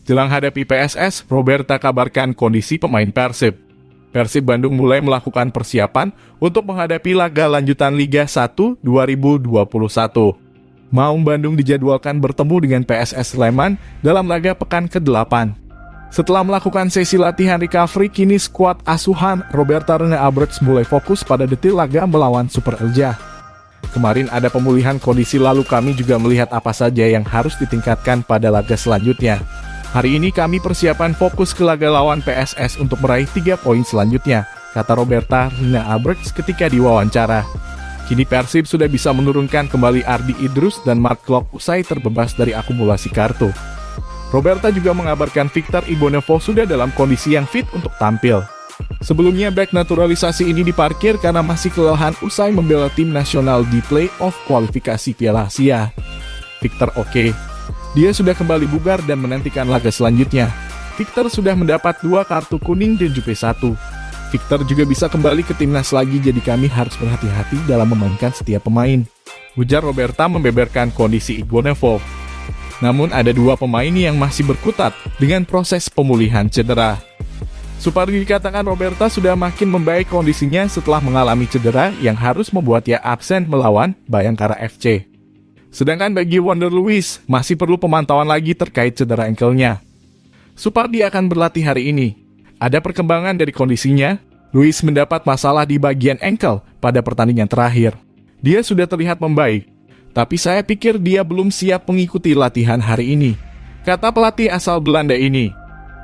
Jelang hadapi PSS, Roberta kabarkan kondisi pemain Persib. Persib Bandung mulai melakukan persiapan untuk menghadapi laga lanjutan Liga 1 2021. Maung Bandung dijadwalkan bertemu dengan PSS Sleman dalam laga pekan ke-8. Setelah melakukan sesi latihan recovery, kini skuad asuhan Roberta Rene Alberts mulai fokus pada detil laga melawan Super Eljah. Kemarin ada pemulihan kondisi, lalu kami juga melihat apa saja yang harus ditingkatkan pada laga selanjutnya. Hari ini kami persiapan fokus ke laga lawan PSS untuk meraih 3 poin selanjutnya, kata Roberta Rene Alberts ketika diwawancara. Kini Persib sudah bisa menurunkan kembali Ardi Idrus dan Mark Klok usai terbebas dari akumulasi kartu. Roberta juga mengabarkan Victor Igbonevo sudah dalam kondisi yang fit untuk tampil. Sebelumnya, bek naturalisasi ini diparkir karena masih kelelahan usai membela tim nasional di play-off kualifikasi Piala Asia. Victor oke. Dia sudah kembali bugar dan menantikan laga selanjutnya. Victor sudah mendapat 2 kartu kuning dan juga 1. Victor juga bisa kembali ke timnas lagi, jadi kami harus berhati-hati dalam memainkan setiap pemain, ujar Roberta membeberkan kondisi Igbonevo. Namun ada 2 pemain yang masih berkutat dengan proses pemulihan cedera. Supardi dikatakan Roberta sudah makin membaik kondisinya setelah mengalami cedera yang harus membuatnya absen melawan Bayangkara FC. Sedangkan bagi Wonder Luis, masih perlu pemantauan lagi terkait cedera engkelnya. Supardi akan berlatih hari ini. Ada perkembangan dari kondisinya. Luis mendapat masalah di bagian engkel pada pertandingan terakhir. Dia sudah terlihat membaik, tapi saya pikir dia belum siap mengikuti latihan hari ini, kata pelatih asal Belanda ini.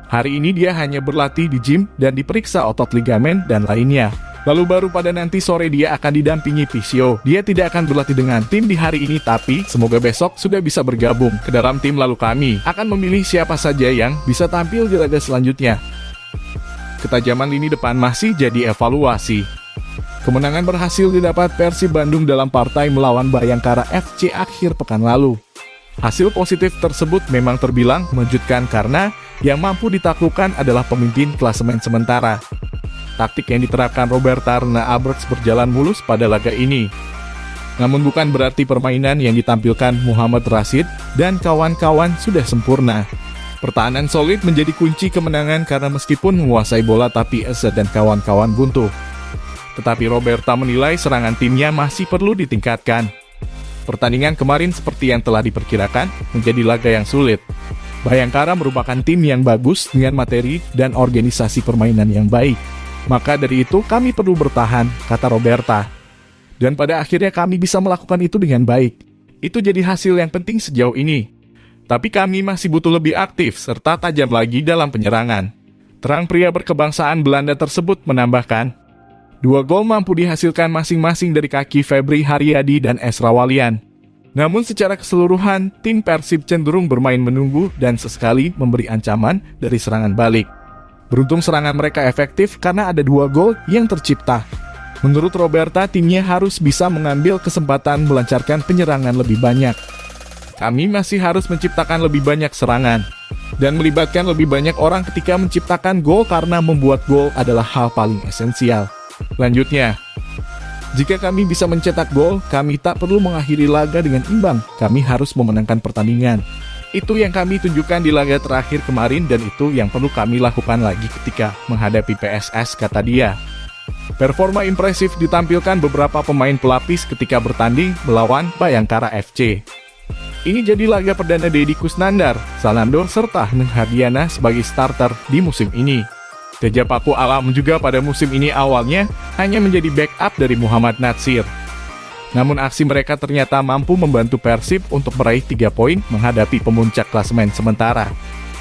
Hari ini dia hanya berlatih di gym dan diperiksa otot ligamen dan lainnya. Lalu baru pada nanti sore dia akan didampingi fisio. Dia tidak akan berlatih dengan tim di hari ini, tapi semoga besok sudah bisa bergabung ke dalam tim, lalu kami akan memilih siapa saja yang bisa tampil di laga selanjutnya. Ketajaman lini depan masih jadi evaluasi. Kemenangan berhasil didapat Persib Bandung dalam partai melawan Bayangkara FC akhir pekan lalu. Hasil positif tersebut memang terbilang mengejutkan karena yang mampu ditaklukkan adalah pemimpin klasemen sementara. Taktik yang diterapkan Roberta Rene Alberts berjalan mulus pada laga ini. Namun bukan berarti permainan yang ditampilkan Muhammad Rashid dan kawan-kawan sudah sempurna. Pertahanan solid menjadi kunci kemenangan karena meskipun menguasai bola tapi Eze dan kawan-kawan buntu. Tetapi Roberta menilai serangan timnya masih perlu ditingkatkan. Pertandingan kemarin seperti yang telah diperkirakan menjadi laga yang sulit. Bayangkara merupakan tim yang bagus dengan materi dan organisasi permainan yang baik. Maka dari itu kami perlu bertahan, kata Roberta. Dan pada akhirnya kami bisa melakukan itu dengan baik. Itu jadi hasil yang penting sejauh ini. Tapi kami masih butuh lebih aktif serta tajam lagi dalam penyerangan. Terang pria berkebangsaan Belanda tersebut menambahkan, 2 gol mampu dihasilkan masing-masing dari kaki Febri Haryadi dan Esra Walian. Namun secara keseluruhan, tim Persib cenderung bermain menunggu dan sesekali memberi ancaman dari serangan balik. Beruntung serangan mereka efektif karena ada 2 gol yang tercipta. Menurut Roberta, timnya harus bisa mengambil kesempatan melancarkan penyerangan lebih banyak. Kami masih harus menciptakan lebih banyak serangan dan melibatkan lebih banyak orang ketika menciptakan gol karena membuat gol adalah hal paling esensial. Lanjutnya, jika kami bisa mencetak gol, kami tak perlu mengakhiri laga dengan imbang. Kami harus memenangkan pertandingan. Itu yang kami tunjukkan di laga terakhir kemarin dan itu yang perlu kami lakukan lagi ketika menghadapi PSS, kata dia. Performa impresif ditampilkan beberapa pemain pelapis ketika bertanding melawan Bayangkara FC. Ini jadi laga perdana Deddy Kusnandar, Salando, serta Neng Hardiana sebagai starter di musim ini. Teja Paku Alam juga pada musim ini awalnya hanya menjadi backup dari Muhammad Natsir. Namun aksi mereka ternyata mampu membantu Persib untuk meraih 3 poin menghadapi pemuncak klasemen sementara.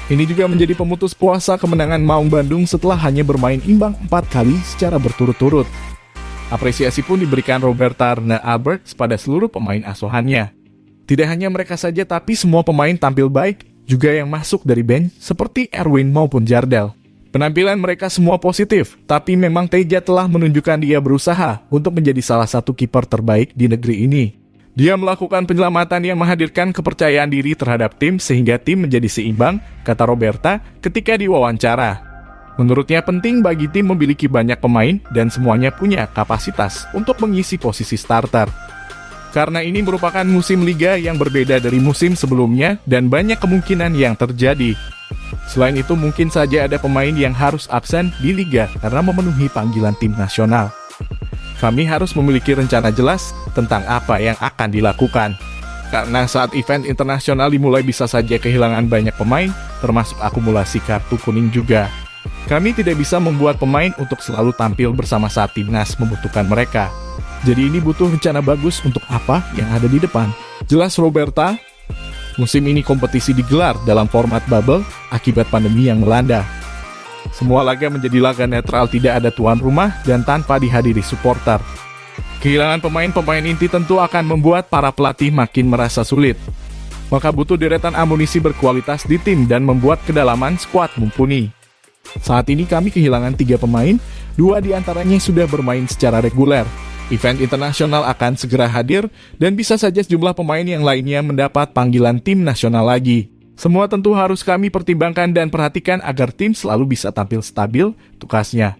Ini juga menjadi pemutus puasa kemenangan Maung Bandung setelah hanya bermain imbang 4 kali secara berturut-turut. Apresiasi pun diberikan Roberta Rene Alberts pada seluruh pemain asuhannya. Tidak hanya mereka saja tapi semua pemain tampil baik, juga yang masuk dari bench seperti Erwin maupun Jardel. Penampilan mereka semua positif, tapi memang Teja telah menunjukkan dia berusaha untuk menjadi salah satu kiper terbaik di negeri ini. Dia melakukan penyelamatan yang menghadirkan kepercayaan diri terhadap tim sehingga tim menjadi seimbang, kata Roberta ketika diwawancara. Menurutnya penting bagi tim memiliki banyak pemain dan semuanya punya kapasitas untuk mengisi posisi starter. Karena ini merupakan musim liga yang berbeda dari musim sebelumnya dan banyak kemungkinan yang terjadi. Selain itu, mungkin saja ada pemain yang harus absen di liga karena memenuhi panggilan tim nasional. Kami harus memiliki rencana jelas tentang apa yang akan dilakukan. Karena saat event internasional dimulai bisa saja kehilangan banyak pemain, termasuk akumulasi kartu kuning juga. Kami tidak bisa membuat pemain untuk selalu tampil bersama saat timnas membutuhkan mereka. Jadi ini butuh rencana bagus untuk apa yang ada di depan. Jelas Roberta, musim ini kompetisi digelar dalam format bubble akibat pandemi yang melanda. Semua laga menjadi laga netral, tidak ada tuan rumah dan tanpa dihadiri supporter. Kehilangan pemain-pemain inti tentu akan membuat para pelatih makin merasa sulit. Maka butuh deretan amunisi berkualitas di tim dan membuat kedalaman skuad mumpuni. Saat ini kami kehilangan 3 pemain, 2 diantaranya sudah bermain secara reguler. Event internasional akan segera hadir dan bisa saja sejumlah pemain yang lainnya mendapat panggilan tim nasional lagi. Semua tentu harus kami pertimbangkan dan perhatikan agar tim selalu bisa tampil stabil, tukasnya.